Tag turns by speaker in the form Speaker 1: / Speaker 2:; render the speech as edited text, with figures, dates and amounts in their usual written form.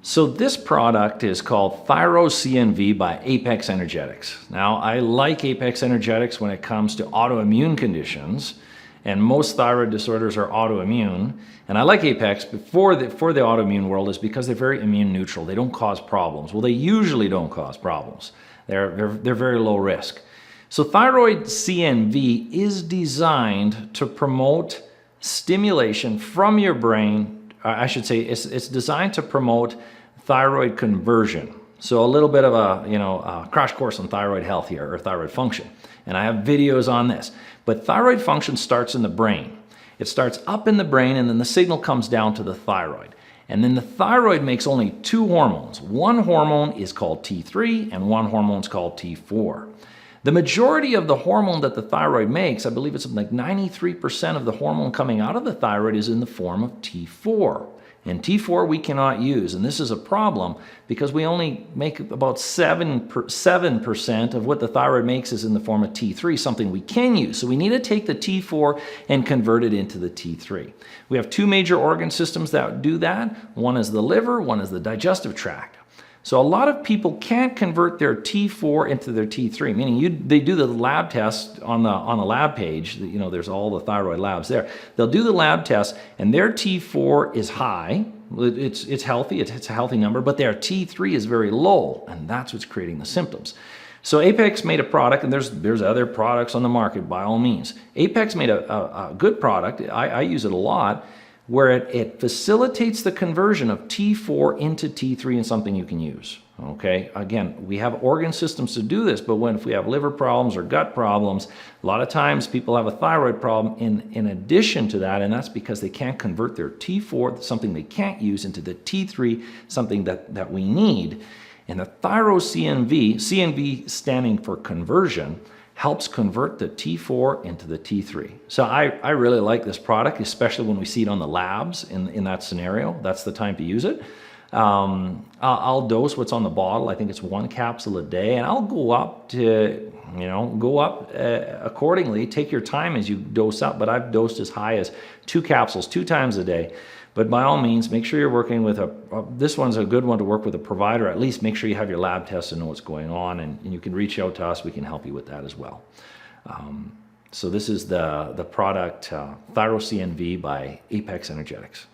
Speaker 1: So this product is called Thyro-CNV by Apex Energetics. Now, I like Apex Energetics when it comes to autoimmune conditions, and most thyroid disorders are autoimmune. And I like Apex for the autoimmune world is because they're very immune neutral. They don't cause problems. Well, they usually don't cause problems. They're very low risk. So Thyroid-CNV is designed to promote stimulation from your brain. I should say it's designed to promote thyroid conversion. So a little bit of a crash course on thyroid health here, or thyroid function. And I have videos on this. But thyroid function starts in the brain. It starts up in the brain, and then the signal comes down to the thyroid. And then the thyroid makes only two hormones. One hormone is called T3, and one hormone is called T4. The majority of the hormone that the thyroid makes, I believe it's like 93% of the hormone coming out of the thyroid is in the form of T4. And T4 we cannot use, and this is a problem because we only make about 7% of what the thyroid makes is in the form of T3, something we can use. So we need to take the T4 and convert it into the T3. We have two major organ systems that do that. One is the liver, one is the digestive tract. So a lot of people can't convert their T4 into their T3, meaning they do the lab test on the lab page. You know, there's all the thyroid labs there. They'll do the lab test, and their T4 is high. It's healthy. It's a healthy number, but their T3 is very low, and that's what's creating the symptoms. So Apex made a product, and there's other products on the market by all means. Apex made a good product. I use it a lot, where it facilitates the conversion of T4 into T3 in something you can use. Okay, again, we have organ systems to do this, but if we have liver problems or gut problems, a lot of times people have a thyroid problem in addition to that, and that's because they can't convert their T4, something they can't use, into the T3, something that we need. And the Thyro-CNV, CNV standing for conversion, helps convert the T4 into the T3. So I really like this product, especially when we see it on the labs in that scenario. That's the time to use it. I'll dose what's on the bottle. I think it's 1 capsule a day, and I'll go up to, accordingly. Take your time as you dose up, but I've dosed as high as 2 capsules 2 times a day. But by all means, make sure you're working with this one's a good one to work with a provider. At least make sure you have your lab tests and know what's going on, and you can reach out to us. We can help you with that as well. So this is the product Thyro-CNV by Apex Energetics.